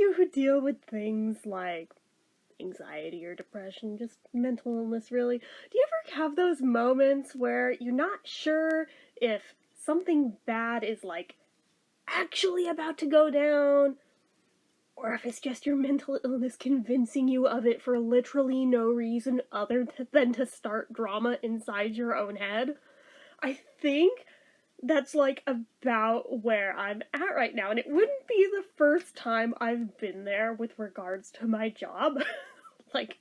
you who deal with things like anxiety or depression, just mental illness really, do you ever have those moments where you're not sure if something bad is like actually about to go down, or if it's just your mental illness convincing you of it for literally no reason other than to start drama inside your own head? I think that's like about where I'm at right now, and it wouldn't be the first time I've been there with regards to my job. Like,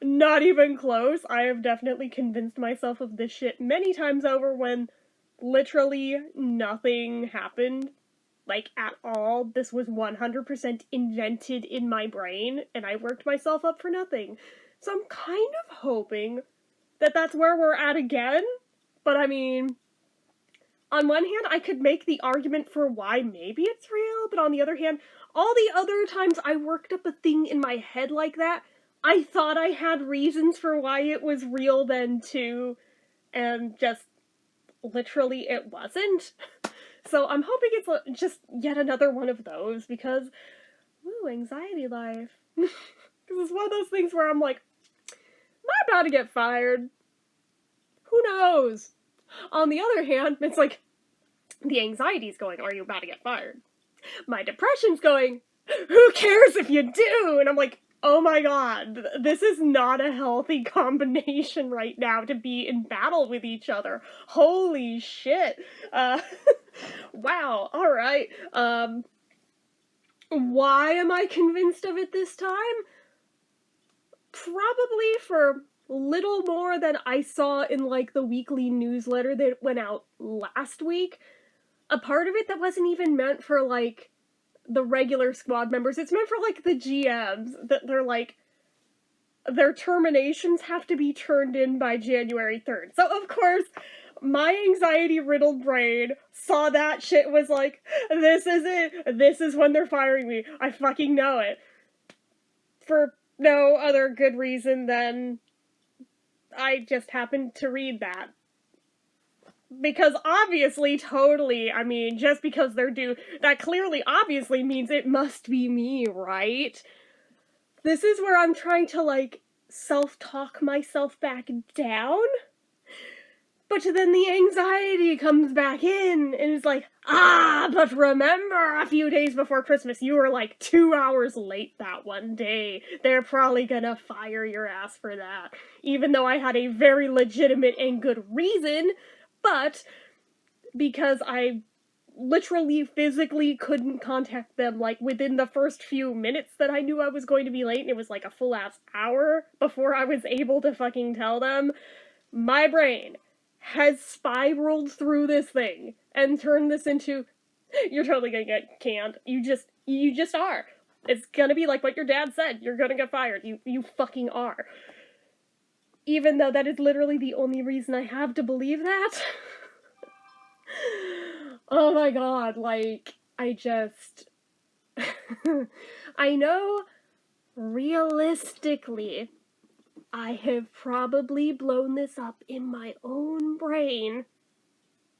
not even close. I have definitely convinced myself of this shit many times over when literally nothing happened, like, at all. This was 100% invented in my brain, and I worked myself up for nothing. So I'm kind of hoping that that's where we're at again, but I mean, on one hand, I could make the argument for why maybe it's real, but on the other hand, all the other times I worked up a thing in my head like that, I thought I had reasons for why it was real then too, and just literally it wasn't. So I'm hoping it's just yet another one of those, because, woo, anxiety life. Because it's one of those things where I'm like, am I about to get fired? Who knows? On the other hand, it's like, the anxiety's going, are you about to get fired? My depression's going, who cares if you do? And I'm like, oh my god, this is not a healthy combination right now to be in battle with each other. Holy shit. Wow, alright. Why am I convinced of it this time? Probably for little more than I saw in, like, the weekly newsletter that went out last week. A part of it that wasn't even meant for, like, the regular squad members. It's meant for, like, the GMs, that they're, like, their terminations have to be turned in by January 3rd. So, of course, my anxiety-riddled brain saw that shit, was like, this is it. This is when they're firing me. I fucking know it. For no other good reason than I just happened to read that. Because obviously, totally, I mean, just because they're due, that clearly obviously means it must be me, right? This is where I'm trying to, like, self-talk myself back down. But then the anxiety comes back in, and it's like, but remember, a few days before Christmas, you were like 2 hours late that one day. They're probably gonna fire your ass for that. Even though I had a very legitimate and good reason, but because I literally physically couldn't contact them, like, within the first few minutes that I knew I was going to be late, and it was like a full-ass hour before I was able to fucking tell them, my brain has spiraled through this thing and turned this into, you're totally gonna get canned. You just are. It's gonna be like what your dad said. You're gonna get fired. You fucking are. Even though that is literally the only reason I have to believe that. Oh my god, like, I just... I know, realistically, I have probably blown this up in my own brain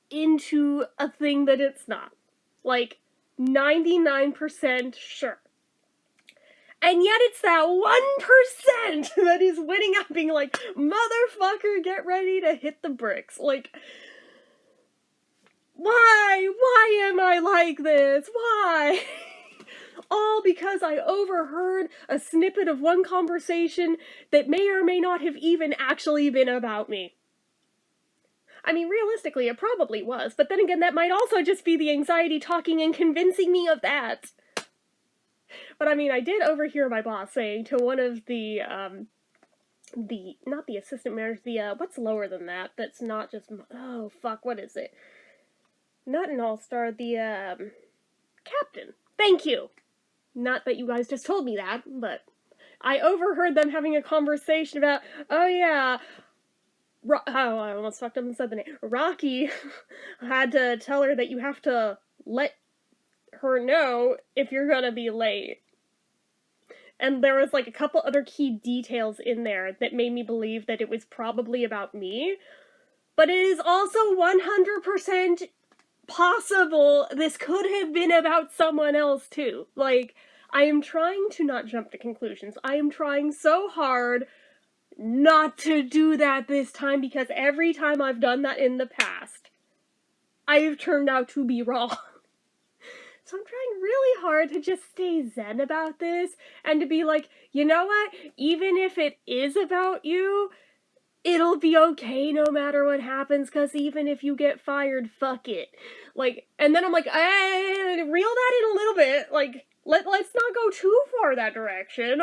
into a thing that it's not. Like, 99% sure. And yet it's that 1% that is winning up being like, motherfucker, get ready to hit the bricks. Like, why? Why am I like this? Why? All because I overheard a snippet of one conversation that may or may not have even actually been about me. I mean, realistically, it probably was, but then again, that might also just be the anxiety talking and convincing me of that. But I mean, I did overhear my boss saying to one of the, not the assistant managers, what's lower than that? That's not just, oh, fuck, what is it? Not an all-star, the, captain. Thank you! Not that you guys just told me that, but I overheard them having a conversation about, oh yeah, I almost fucked up and said the name. Rocky had to tell her that you have to let her know if you're gonna be late. And there was, like, a couple other key details in there that made me believe that it was probably about me. But it is also 100% possible this could have been about someone else, too. Like, I am trying to not jump to conclusions. I am trying so hard not to do that this time, because every time I've done that in the past, I've turned out to be wrong. So I'm trying really hard to just stay zen about this, and to be like, you know what? Even if it is about you, it'll be okay no matter what happens, because even if you get fired, fuck it. Like, and then I'm like, reel that in a little bit. Like, let's not go too far that direction.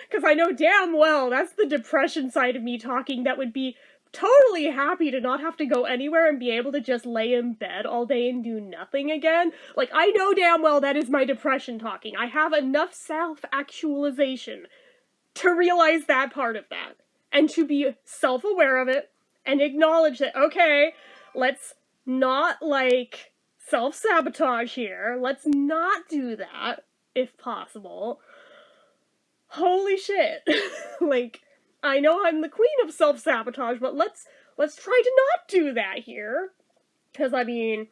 Because I know damn well that's the depression side of me talking, that would be totally happy to not have to go anywhere and be able to just lay in bed all day and do nothing again. Like, I know damn well that is my depression talking. I have enough self-actualization to realize that part of that, and to be self-aware of it, and acknowledge that, okay, let's not, like, self-sabotage here. Let's not do that, if possible. Holy shit. Like, I know I'm the queen of self-sabotage, but let's try to not do that here. Because, I mean,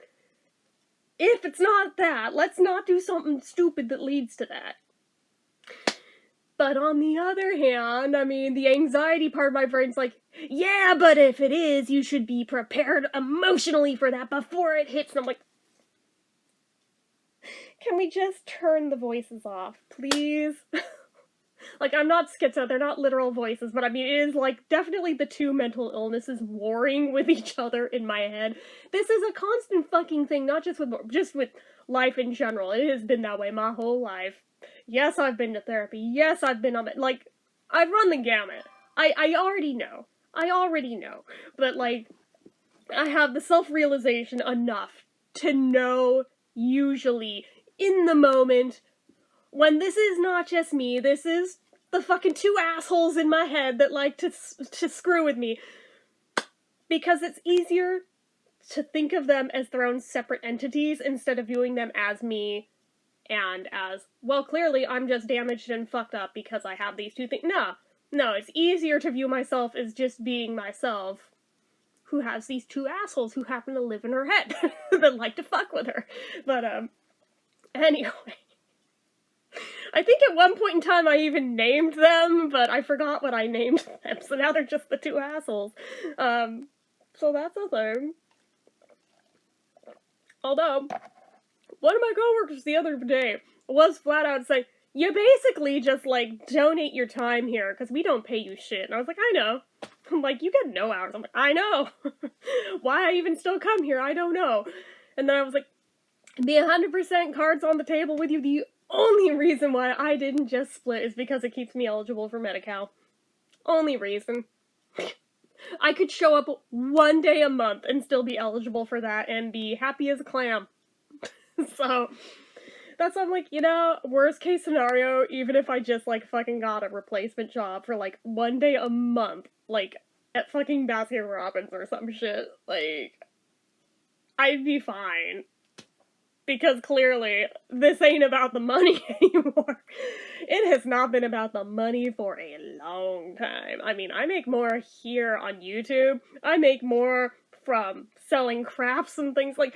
if it's not that, let's not do something stupid that leads to that. But on the other hand, I mean, the anxiety part of my brain's like, yeah, but if it is, you should be prepared emotionally for that before it hits. And I'm like, can we just turn the voices off, please? Like, I'm not schizo, they're not literal voices, but I mean, it is, like, definitely the two mental illnesses warring with each other in my head. This is a constant fucking thing, not just with life in general. It has been that way my whole life. Yes, I've been to therapy. Yes, I've been on it. Like, I've run the gamut. I already know. I already know. But, like, I have the self-realization enough to know, usually, in the moment, when this is not just me, this is the fucking two assholes in my head that like to screw with me. Because it's easier to think of them as their own separate entities instead of viewing them as me and as, well, clearly I'm just damaged and fucked up because I have these two things. No, it's easier to view myself as just being myself, who has these two assholes who happen to live in her head that like to fuck with her. But, anyway. I think at one point in time I even named them, but I forgot what I named them, so now they're just the two assholes. So that's a thing. Although, one of my coworkers the other day was flat out saying, you basically just, like, donate your time here, because we don't pay you shit. And I was like, I know. I'm like, you get no hours. I'm like, I know. Why I even still come here, I don't know. And then I was like, be 100% cards on the table with you. The only reason why I didn't just split is because it keeps me eligible for Medi-Cal. Only reason. I could show up one day a month and still be eligible for that and be happy as a clam. So, that's why I'm like, you know, worst case scenario, even if I just, like, fucking got a replacement job for, like, one day a month, like, at fucking Baskin Robbins or some shit, like, I'd be fine. Because clearly, this ain't about the money anymore. It has not been about the money for a long time. I mean, I make more here on YouTube. I make more from selling crafts and things like...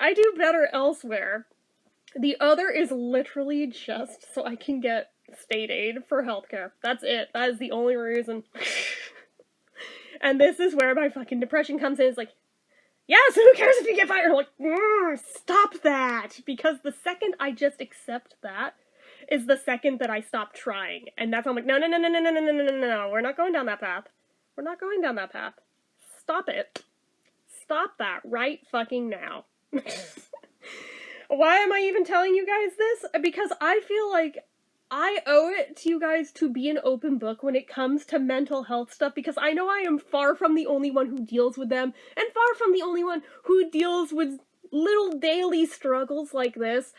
I do better elsewhere. The other is literally just so I can get state aid for healthcare. That's it. That is the only reason. And this is where my fucking depression comes in. It's like, yeah, so who cares if you get fired? I'm like, stop that! Because the second I just accept that is the second that I stop trying. And that's when I'm like, no, we're not going down that path. We're not going down that path. Stop it. Stop that right fucking now. Why am I even telling you guys this? Because I feel like I owe it to you guys to be an open book when it comes to mental health stuff, because I know I am far from the only one who deals with them, and far from the only one who deals with little daily struggles like this,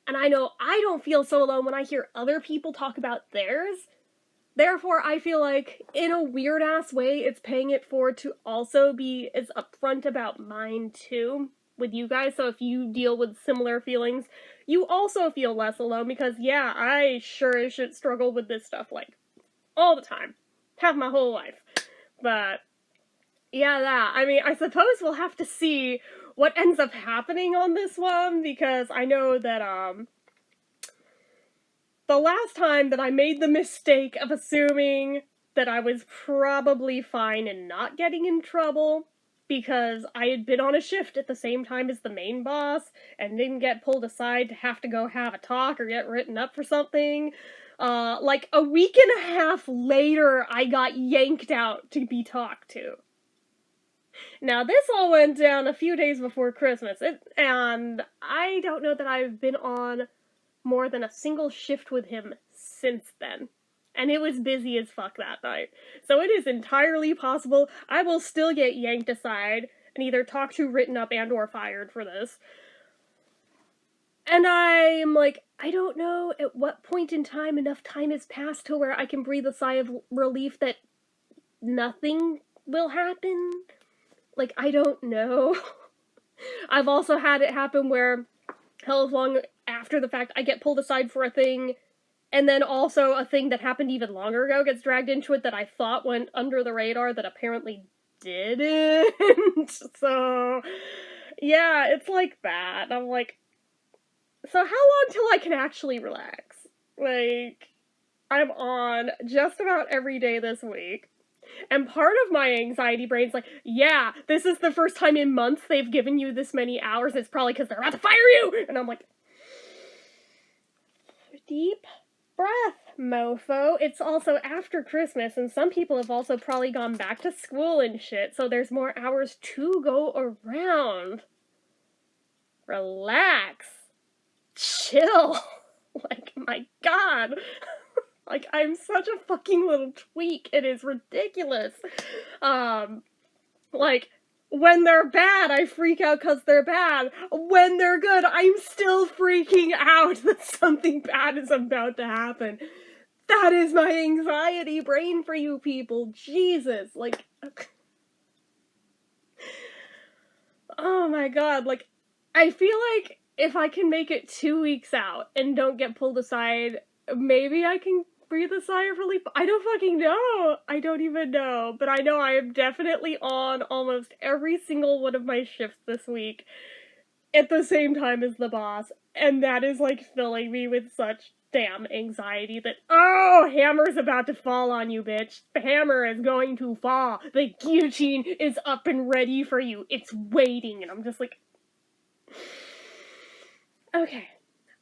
and I know I don't feel so alone when I hear other people talk about theirs. Therefore, I feel like, in a weird-ass way, it's paying it forward to also be as upfront about mine, too, with you guys, so if you deal with similar feelings, you also feel less alone, because, yeah, I sure as shit struggle with this stuff, like, all the time. Have my whole life. But, yeah, I mean, I suppose we'll have to see what ends up happening on this one, because I know that, the last time that I made the mistake of assuming that I was probably fine and not getting in trouble, because I had been on a shift at the same time as the main boss, and didn't get pulled aside to have to go have a talk or get written up for something. Like, a week and a half later, I got yanked out to be talked to. Now, this all went down a few days before Christmas, and I don't know that I've been on more than a single shift with him since then. And it was busy as fuck that night. So it is entirely possible I will still get yanked aside and either talked to, written up, and or fired for this. And I'm like, I don't know at what point in time enough time has passed to where I can breathe a sigh of relief that nothing will happen. Like, I don't know. I've also had it happen where, hell of long after the fact, I get pulled aside for a thing, and then also a thing that happened even longer ago gets dragged into it that I thought went under the radar that apparently didn't. So, yeah, it's like that. I'm like, so how long till I can actually relax? Like, I'm on just about every day this week. And part of my anxiety brain's like, yeah, this is the first time in months they've given you this many hours. It's probably because they're about to fire you! And I'm like, deep breath, mofo. It's also after Christmas, and some people have also probably gone back to school and shit, so there's more hours to go around. Relax. Chill. Like, my god. Like, I'm such a fucking little tweak. It is ridiculous. Like, when they're bad, I freak out because they're bad. When they're good, I'm still freaking out that something bad is about to happen. That is my anxiety brain for you people. Jesus. Like, oh my god. Like, I feel like if I can make it 2 weeks out and don't get pulled aside, maybe I can breathe a sigh of relief. I don't fucking know. I don't even know. But I know I am definitely on almost every single one of my shifts this week at the same time as the boss. And that is, like, filling me with such damn anxiety that, oh, hammer's about to fall on you, bitch. The hammer is going to fall. The guillotine is up and ready for you. It's waiting. And I'm just like, okay.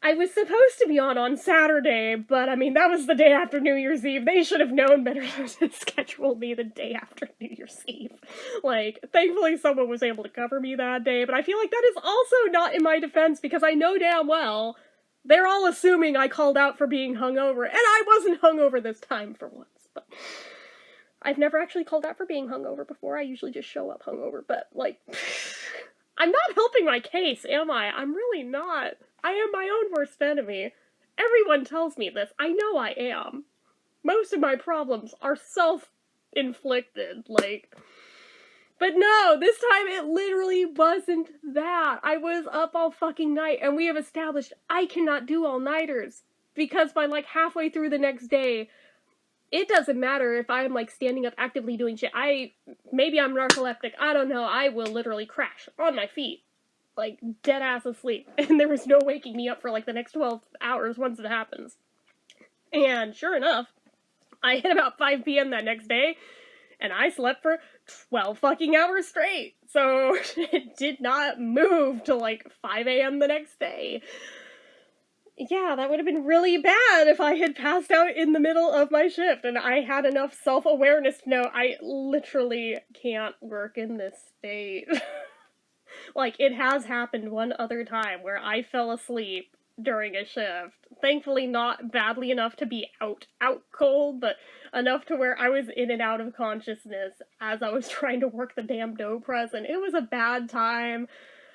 I was supposed to be on Saturday, but I mean, that was the day after New Year's Eve. They should have known better to schedule me the day after New Year's Eve. Like, thankfully someone was able to cover me that day, but I feel like that is also not in my defense, because I know damn well they're all assuming I called out for being hungover, and I wasn't hungover this time for once, but I've never actually called out for being hungover before. I usually just show up hungover, but, like, I'm not helping my case, am I? I'm really not. I am my own worst enemy. Everyone tells me this. I know I am. Most of my problems are self-inflicted, like... But no, this time it literally wasn't that. I was up all fucking night, and we have established I cannot do all-nighters. Because by, like, halfway through the next day, it doesn't matter if I'm, like, standing up actively doing shit. Maybe I'm narcoleptic, I don't know, I will literally crash on my feet. Like, dead-ass asleep. And there was no waking me up for, like, the next 12 hours once it happens. And sure enough, I hit about 5 p.m. that next day, and I slept for 12 fucking hours straight. So, it did not move till, like, 5 a.m. the next day. Yeah, that would have been really bad if I had passed out in the middle of my shift, and I had enough self-awareness to know I literally can't work in this state. Like, it has happened one other time where I fell asleep during a shift. Thankfully not badly enough to be out cold, but enough to where I was in and out of consciousness as I was trying to work the damn dough press, and it was a bad time.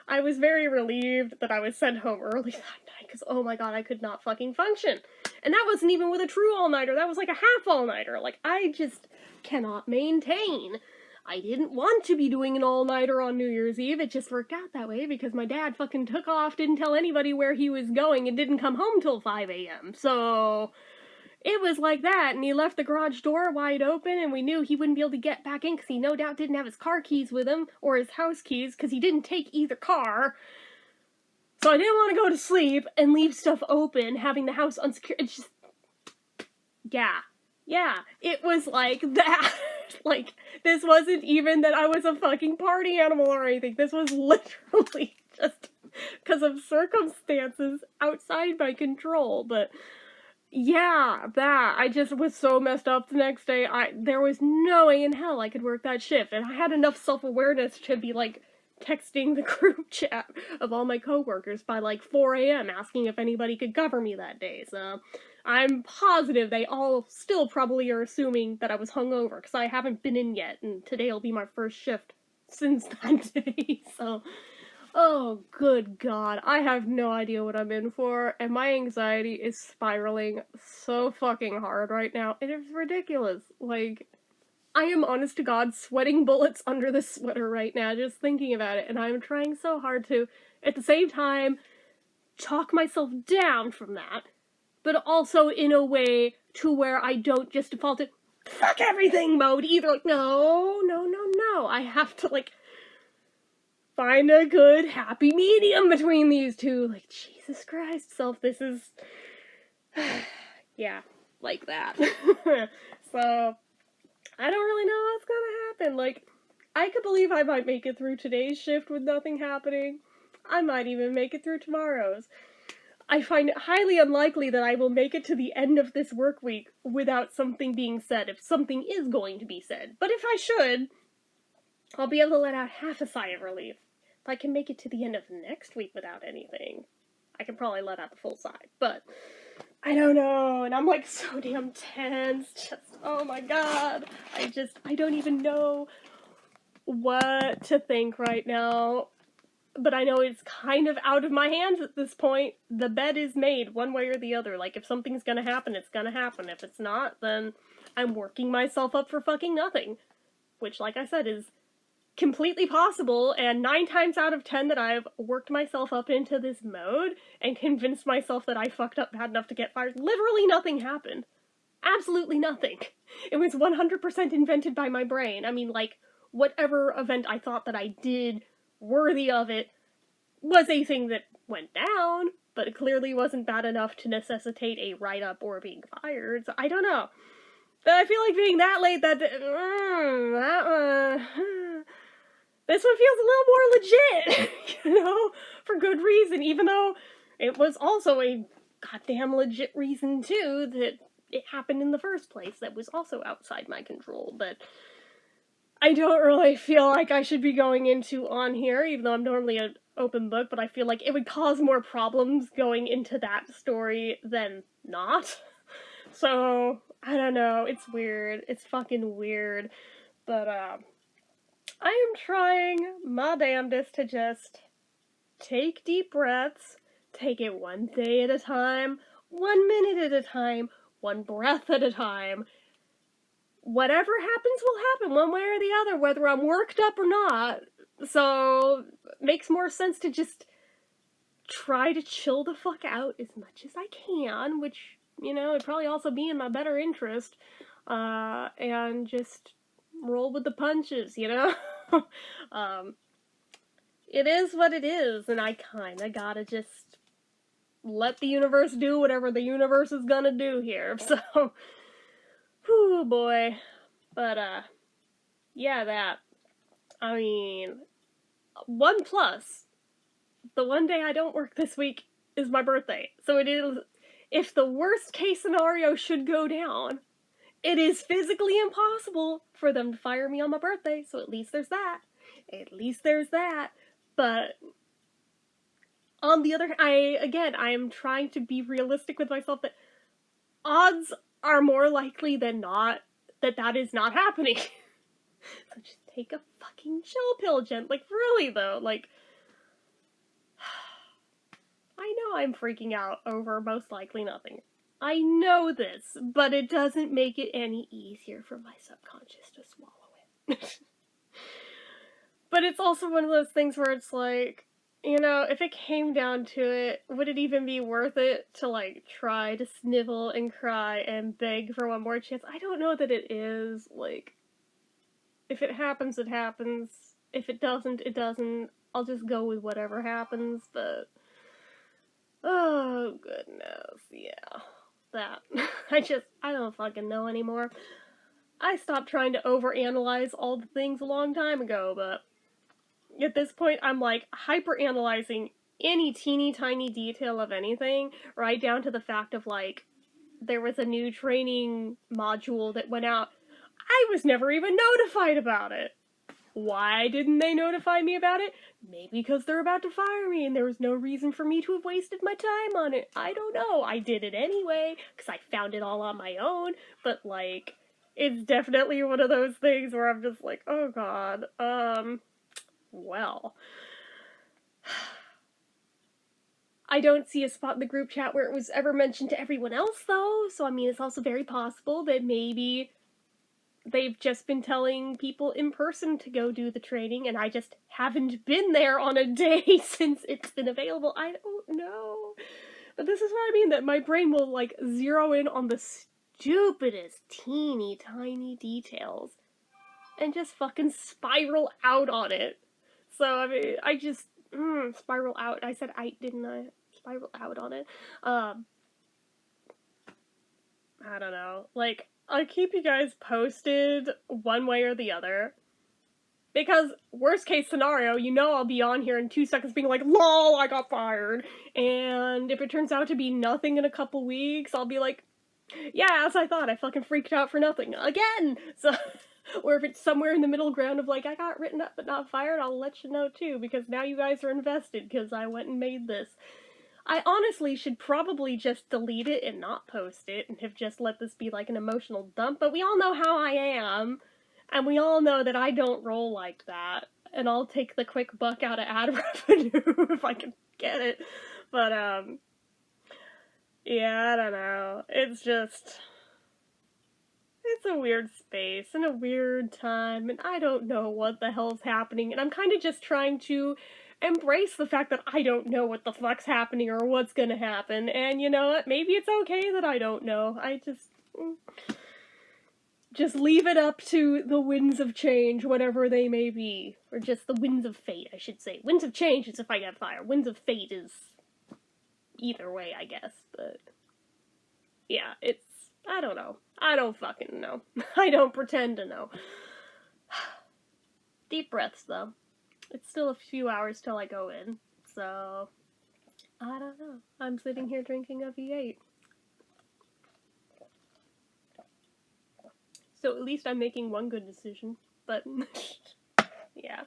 I was very relieved that I was sent home early that night, because oh my god, I could not fucking function. And that wasn't even with a true all-nighter, that was like a half all-nighter. Like, I just cannot maintain. I didn't want to be doing an all-nighter on New Year's Eve, it just worked out that way because my dad fucking took off, didn't tell anybody where he was going, and didn't come home till 5 a.m. So, It was like that, and he left the garage door wide open, and we knew he wouldn't be able to get back in because he no doubt didn't have his car keys with him, or his house keys, because he didn't take either car. So I didn't want to go to sleep and leave stuff open, having the house unsecured. It's just... Yeah, it was like that. Like, this wasn't even that I was a fucking party animal or anything. This was literally just because of circumstances outside my control, but... Yeah, that. I just was so messed up the next day. There was no way in hell I could work that shift. And I had enough self-awareness to be, like, texting the group chat of all my coworkers by, like, 4 a.m. asking if anybody could cover me that day. So I'm positive they all still probably are assuming that I was hungover, because I haven't been in yet, and today will be my first shift since that day. So... oh, good God. I have no idea what I'm in for, and my anxiety is spiraling so fucking hard right now. It is ridiculous. Like, I am honest to God sweating bullets under this sweater right now, just thinking about it, and I'm trying so hard to, at the same time, talk myself down from that, but also in a way to where I don't just default to fuck everything mode either. Like, no. I have to, like, find a good happy medium between these two. Like, Jesus Christ, this is... yeah, like that. So, I don't really know what's gonna happen. Like, I could believe I might make it through today's shift with nothing happening. I might even make it through tomorrow's. I find it highly unlikely that I will make it to the end of this work week without something being said, if something is going to be said. But if I should, I'll be able to let out half a sigh of relief. If I can make it to the end of next week without anything, I can probably let out the full sigh. But I don't know, and I'm like so damn tense. Just, oh my God. I don't even know what to think right now. But I know it's kind of out of my hands at this point. The bed is made one way or the other. Like, if something's gonna happen, it's gonna happen. If it's not, then I'm working myself up for fucking nothing. Which, like I said, is completely possible, and 9 times out of 10 that I've worked myself up into this mode and convinced myself that I fucked up bad enough to get fired. Literally nothing happened. Absolutely nothing. It was 100% invented by my brain. I mean, like, whatever event I thought that I did worthy of it was a thing that went down, but it clearly wasn't bad enough to necessitate a write-up or being fired, so I don't know. But I feel like being that late that this one feels a little more legit, you know, for good reason, even though it was also a goddamn legit reason, too, that it happened in the first place that was also outside my control, but I don't really feel like I should be going into on here, even though I'm normally an open book, but I feel like it would cause more problems going into that story than not. So, I don't know, it's weird. It's fucking weird. But, I am trying my damnedest to just take deep breaths, take it one day at a time, 1 minute at a time, one breath at a time. Whatever happens will happen one way or the other, whether I'm worked up or not. So, it makes more sense to just try to chill the fuck out as much as I can, which, you know, it'd probably also be in my better interest, and just roll with the punches, you know? It is what it is, and I kinda gotta just let the universe do whatever the universe is gonna do here, so... whew, boy. But, yeah, that. I mean, 1+. The one day I don't work this week is my birthday. So it is, if the worst case scenario should go down, it is physically impossible for them to fire me on my birthday, so at least there's that. At least there's that. But, on the other hand, I am trying to be realistic with myself that odds are more likely than not that is not happening. So just take a fucking chill pill, Jen. Like, really, though, like, I know I'm freaking out over most likely nothing. I know this, but it doesn't make it any easier for my subconscious to swallow it. But it's also one of those things where it's like, You know, if it came down to it, would it even be worth it to, like, try to snivel and cry and beg for one more chance? I don't know that it is. Like, if it happens, it happens. If it doesn't, it doesn't. I'll just go with whatever happens, but... Oh, goodness, yeah. That. I don't fucking know anymore. I stopped trying to overanalyze all the things a long time ago, but at this point, I'm like hyper-analyzing any teeny tiny detail of anything, right down to the fact of like, there was a new training module that went out. I was never even notified about it. Why didn't they notify me about it? Maybe because they're about to fire me and there was no reason for me to have wasted my time on it. I don't know. I did it anyway because I found it all on my own, but like, it's definitely one of those things where I'm just like, oh god, well. I don't see a spot in the group chat where it was ever mentioned to everyone else, though, so I mean, it's also very possible that maybe they've just been telling people in person to go do the training, and I just haven't been there on a day since it's been available. I don't know. But this is what I mean, that my brain will, like, zero in on the stupidest, teeny, tiny details and just fucking spiral out on it. So, I mean, I just, spiral out. I said I, didn't I? Spiral out on it. I don't know. Like, I'll keep you guys posted one way or the other. Because, worst case scenario, you know I'll be on here in 2 seconds being like, LOL, I got fired. And if it turns out to be nothing in a couple weeks, I'll be like, yeah, as I thought, I fucking freaked out for nothing. Again! So, or if it's somewhere in the middle ground of like, I got written up but not fired, I'll let you know too, because now you guys are invested, because I went and made this. I honestly should probably just delete it and not post it, and have just let this be like an emotional dump, but we all know how I am, and we all know that I don't roll like that, and I'll take the quick buck out of ad revenue if I can get it, but, yeah, I don't know, it's a weird space, and a weird time, and I don't know what the hell's happening, and I'm kind of just trying to embrace the fact that I don't know what the fuck's happening or what's gonna happen, and you know what, maybe it's okay that I don't know. I just leave it up to the winds of change, whatever they may be. Or just the winds of fate, I should say. Winds of change is if I get fired. Winds of fate is either way, I guess, but yeah, it's, I don't know. I don't fucking know. I don't pretend to know. Deep breaths, though. It's still a few hours till I go in, so I don't know. I'm sitting here drinking a V8. So at least I'm making one good decision, but yeah.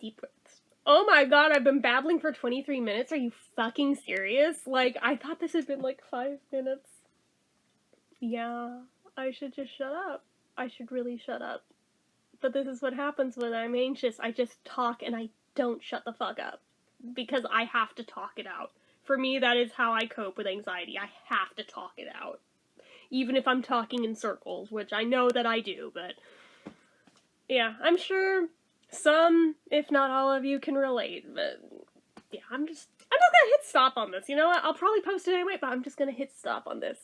Deep breaths. Oh my god, I've been babbling for 23 minutes? Are you fucking serious? Like, I thought this had been like 5 minutes. Yeah, I should just shut up. I should really shut up. But this is what happens when I'm anxious. I just talk and I don't shut the fuck up. Because I have to talk it out. For me, that is how I cope with anxiety. I have to talk it out. Even if I'm talking in circles, which I know that I do, but... yeah, I'm sure some, if not all of you, can relate, but... yeah, I'm just gonna hit stop on this. You know what? I'll probably post it anyway, but I'm just gonna hit stop on this.